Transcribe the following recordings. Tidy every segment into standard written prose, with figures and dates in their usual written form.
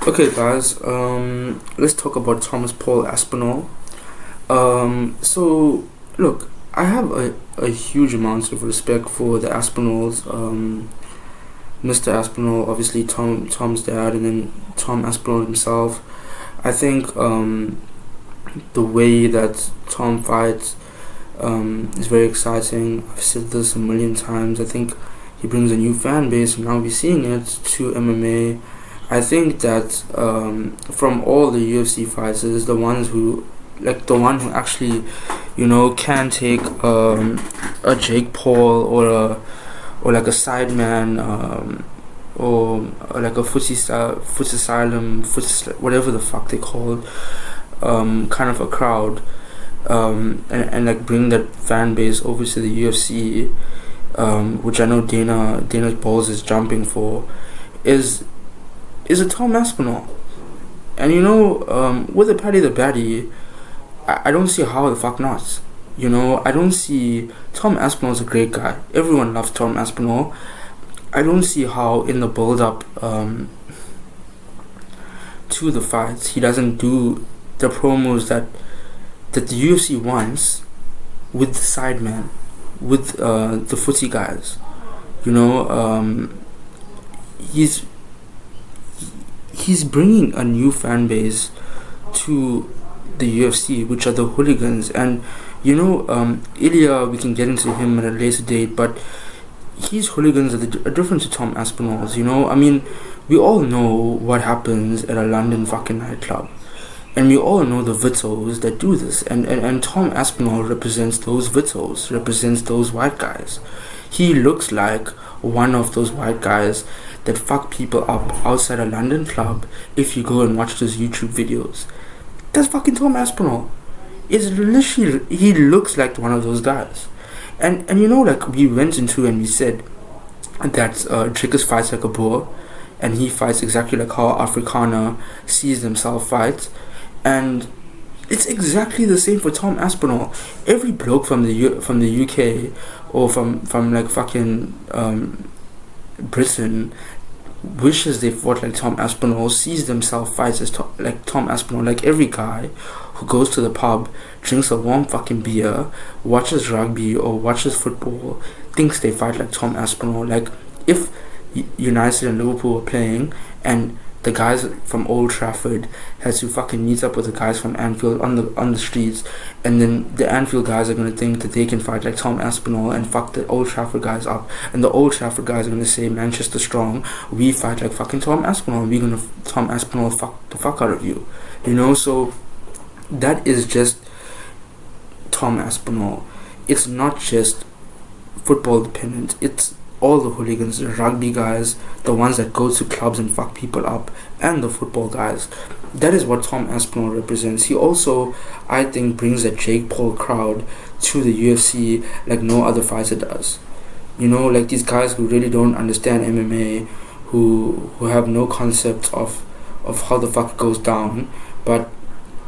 Okay, guys. Let's talk about Thomas Paul Aspinall. So look, I have a huge amount of respect for the Aspinalls. Mr. Aspinall, obviously Tom's dad, and then Tom Aspinall himself. I think the way that Tom fights is very exciting. I've said this a million times. I think he brings a new fan base, and now we're seeing it to MMA. I think that from all the UFC fighters, the ones who the one who actually, can take a Jake Paul or like a sideman, or like a foot asylum, whatever the fuck they call, kind of a crowd, and like bring that fan base over to the UFC, which I know Dana Balls is jumping for, is a Tom Aspinall. And with a Paddy the Baddy, I don't see how the fuck not. I don't see. Tom Aspinall's a great guy. Everyone loves Tom Aspinall. I don't see how in the build up to the fights he doesn't do the promos that the UFC wants with the sideman, with the footy guys. He's bringing a new fan base to the UFC, which are the hooligans. And Ilya, we can get into him at a later date, but his hooligans are different to Tom Aspinall's. We all know what happens at a London fucking nightclub, and we all know the vitos that do this, and Tom Aspinall represents those vitos, represents those white guys. He looks like one of those white guys that fuck people up outside a London club. If you go and watch those YouTube videos, that's fucking Tom Aspinall. It's literally, he looks like one of those guys. And we went into and we said that Trickers fights like a boar, and he fights exactly like how Afrikaner sees himself fight, and it's exactly the same for Tom Aspinall. Every bloke from the UK or from like fucking Britain wishes they fought like Tom Aspinall, sees themselves fight as like Tom Aspinall. Like every guy who goes to the pub, drinks a warm fucking beer, watches rugby or watches football, thinks they fight like Tom Aspinall. Like if United and Liverpool were playing and the guys from Old Trafford had to fucking meet up with the guys from Anfield on the streets, and then the Anfield guys are gonna think that they can fight like Tom Aspinall and fuck the Old Trafford guys up, and the Old Trafford guys are gonna say Manchester strong, we fight like fucking Tom Aspinall, and we're gonna Tom Aspinall fuck the fuck out of you, so that is just Tom Aspinall. It's not just football dependent, it's all the hooligans, the rugby guys, the ones that go to clubs and fuck people up, and the football guys. That is what Tom Aspinall represents. He also, I think, brings a Jake Paul crowd to the UFC like no other fighter does. Like these guys who really don't understand MMA, who have no concept of how the fuck it goes down, but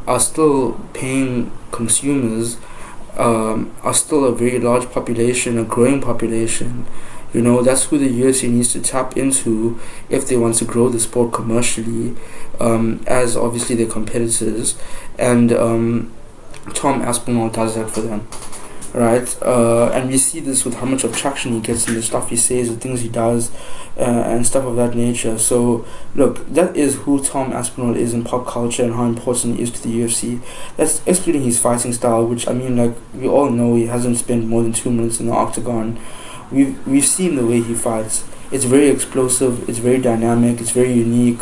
are still paying consumers, are still a very large population, a growing population. That's who the UFC needs to tap into if they want to grow the sport commercially, as obviously their competitors, and Tom Aspinall does that for them, right? And we see this with how much of traction he gets in the stuff he says, the things he does, and stuff of that nature. So look, that is who Tom Aspinall is in pop culture and how important he is to the UFC. That's excluding his fighting style, which we all know he hasn't spent more than 2 minutes in the octagon. We've seen the way he fights. It's very explosive, it's very dynamic, it's very unique.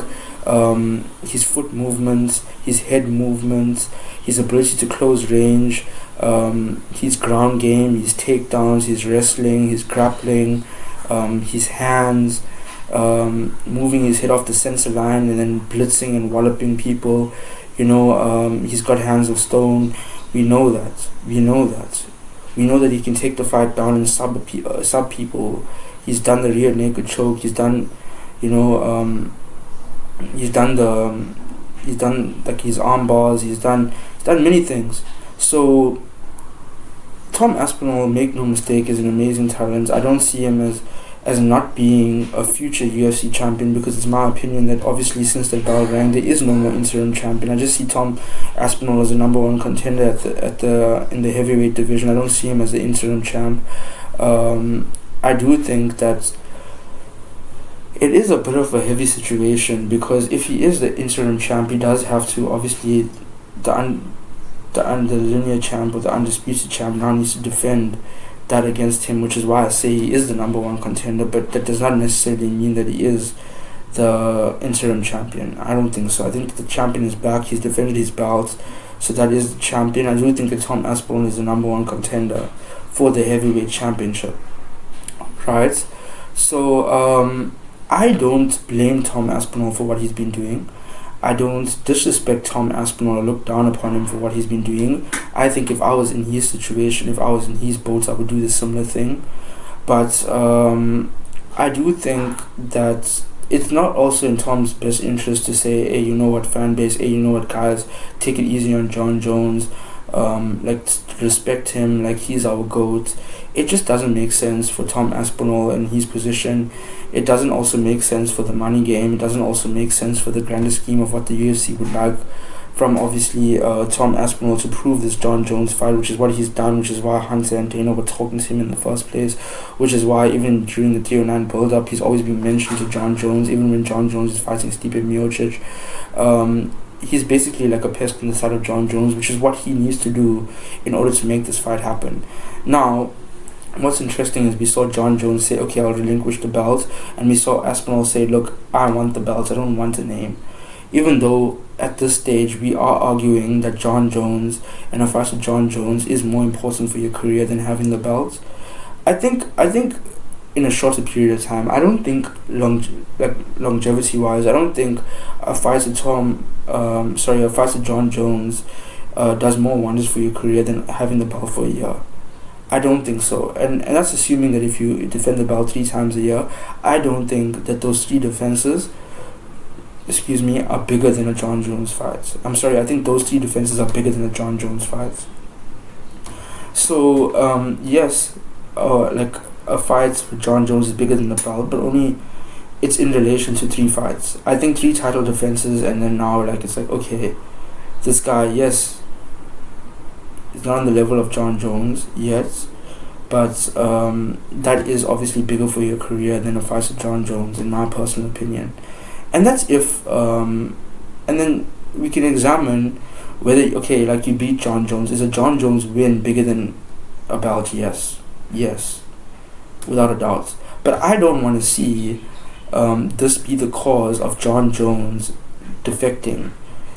His foot movements, his head movements, his ability to close range, his ground game, his takedowns, his wrestling, his grappling, his hands, moving his head off the center line and then blitzing and walloping people. He's got hands of stone. We know that. We know that he can take the fight down and sub people. He's done the rear naked choke. He's done, he's done like his arm bars. He's done many things. So Tom Aspinall, make no mistake, is an amazing talent. I don't see him as not being a future UFC champion, because it's my opinion that obviously since the bell rang, there is no more interim champion. I just see Tom Aspinall as the number one contender in the heavyweight division. I don't see him as the interim champ. I do think that it is a bit of a heavy situation, because if he is the interim champ, he does have to obviously the linear champ or the undisputed champ now needs to defend that against him, which is why I say he is the number one contender, but that does not necessarily mean that he is the interim champion. I don't think so. I think the champion is back. He's defended his belt, so that is the champion. I do think that Tom Aspinall is the number one contender for the heavyweight championship, right? So I don't blame Tom Aspinall for what he's been doing. I don't disrespect Tom Aspinall or look down upon him for what he's been doing. I think if I was in his situation, if I was in his boat, I would do the similar thing. But I do think that it's not also in Tom's best interest to say, hey, you know what, fan base, hey, you know what, guys, take it easy on Jon Jones. Respect him, like he's our GOAT. It just doesn't make sense for Tom Aspinall in his position. It doesn't also make sense for the money game. It doesn't also make sense for the grander scheme of what the UFC would like from obviously Tom Aspinall to prove this Jon Jones fight, which is what he's done, which is why Hunter and Dana were talking to him in the first place, which is why even during the 309 build-up, he's always been mentioned to Jon Jones, even when Jon Jones is fighting Stipe Miocic. He's basically like a pest on the side of Jon Jones, which is what he needs to do in order to make this fight happen. Now, what's interesting is we saw Jon Jones say, okay, I'll relinquish the belt, and we saw Aspinall say, look, I want the belt, I don't want a name. Even though at this stage we are arguing that Jon Jones and a fight with Jon Jones is more important for your career than having the belt, I think in a shorter period of time, I don't think longevity wise, I don't think a fight with Jon Jones does more wonders for your career than having the belt for a year. I don't think so, and that's assuming that if you defend the belt 3 times a year, I don't think that those 3 defenses, are bigger than a Jon Jones fight. I think those 3 defenses are bigger than a Jon Jones fight. So yes, a fight with Jon Jones is bigger than the belt, but only it's in relation to 3 fights. I think 3 title defenses, and then now it's like, okay, this guy, yes, is not on the level of Jon Jones yet, but that is obviously bigger for your career than a fight with Jon Jones, in my personal opinion. And that's if, and then we can examine whether, okay, like you beat Jon Jones. Is a Jon Jones win bigger than a belt? Yes, without a doubt. But I don't want to see this be the cause of Jon Jones defecting,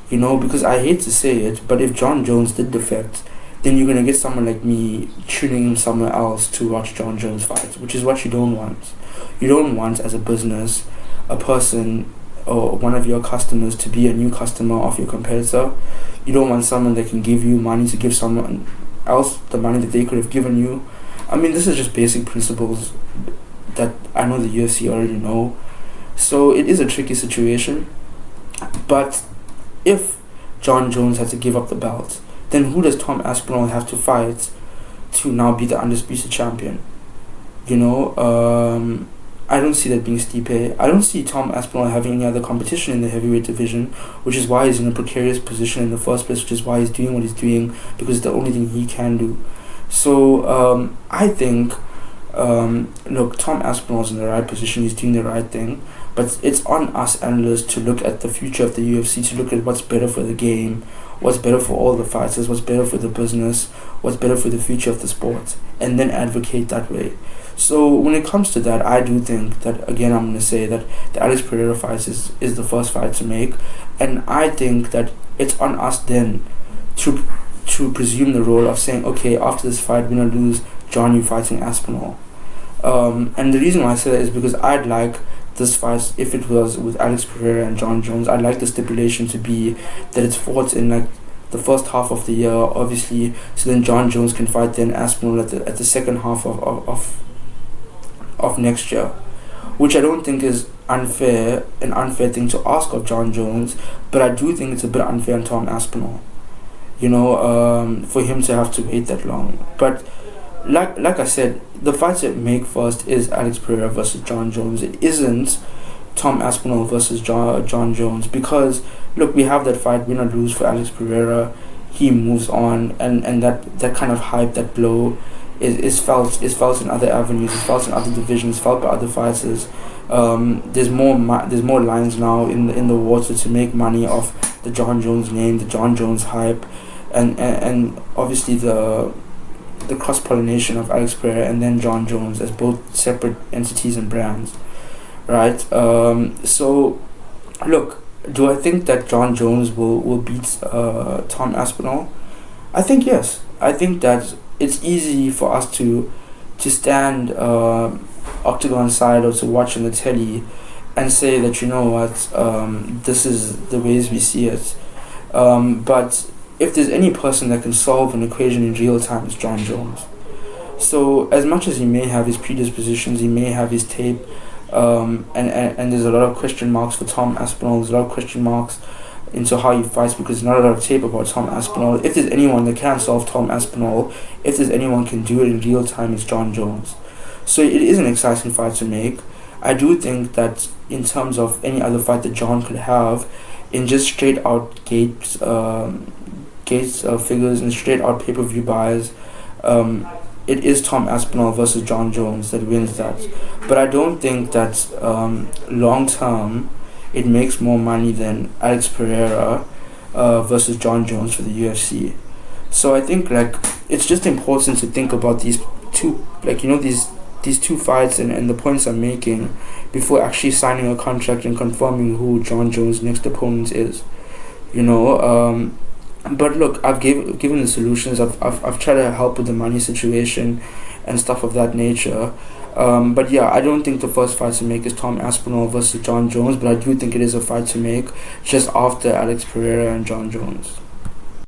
because I hate to say it, but if Jon Jones did defect, then you're going to get someone like me tuning in somewhere else to watch Jon Jones fight, which is what you don't want. You don't want, as a business, a person or one of your customers to be a new customer of your competitor. You don't want someone that can give you money to give someone else the money that they could have given you. I mean, this is just basic principles that I know the UFC already know. So it is a tricky situation. But if Jon Jones had to give up the belt, then who does Tom Aspinall have to fight to now be the undisputed champion? I don't see that being Stipe. I don't see Tom Aspinall having any other competition in the heavyweight division, which is why he's in a precarious position in the first place, which is why he's doing what he's doing, because it's the only thing he can do. So I think, look, Tom Aspinall's in the right position, he's doing the right thing, but it's on us analysts to look at the future of the UFC, to look at what's better for the game, what's better for all the fighters, what's better for the business, what's better for the future of the sport, and then advocate that way. So when it comes to that, I do think that, again, I'm going to say that the Alex Pereira fight is the first fight to make, and I think that it's on us then to presume the role of saying, okay, after this fight, we're going to lose Jon, you fighting Aspinall. And the reason why I say that is because I'd like this fight, if it was with Alex Pereira and Jon Jones, I'd like the stipulation to be that it's fought in the first half of the year, obviously, so then Jon Jones can fight then Aspinall at the second half of next year, which I don't think is an unfair thing to ask of Jon Jones, but I do think it's a bit unfair on Tom Aspinall, for him to have to wait that long. But like I said, the fight to make first is Alex Pereira versus Jon Jones. It isn't Tom Aspinall versus Jon Jones, because look, we have that fight, win or lose for Alex Pereira. He moves on, and that kind of hype, that blow, is felt in other avenues, is felt in other divisions, felt by other fighters. There's more lines now in the water to make money off the Jon Jones name, the Jon Jones hype, and obviously the cross pollination of Alex Pereira and then Jon Jones as both separate entities and brands, right? So, look, do I think that Jon Jones will beat Tom Aspinall? I think yes. I think that it's easy for us to stand octagon side or to watch on the telly and say that, you know what, this is the ways we see it. But if there's any person that can solve an equation in real time, it's Jon Jones. So as much as he may have his predispositions, he may have his tape, and there's a lot of question marks for Tom Aspinall, there's a lot of question marks into how he fights because there's not a lot of tape about Tom Aspinall. If there's anyone that can solve Tom Aspinall, if there's anyone can do it in real time, it's Jon Jones. So it is an exciting fight to make. I do think that in terms of any other fight that Jon could have, in just straight out gates figures and straight out pay-per-view buys, it is Tom Aspinall versus Jon Jones that wins that. But I don't think that long term it makes more money than Alex Pereira versus Jon Jones for the UFC. So I think like it's just important to think about these two, like, you know, these two fights and the points I'm making before actually signing a contract and confirming who Jon Jones' next opponent is. You know, but look, I've given the solutions. I've tried to help with the money situation and stuff of that nature. But yeah, I don't think the first fight to make is Tom Aspinall versus Jon Jones, but I do think it is a fight to make just after Alex Pereira and Jon Jones.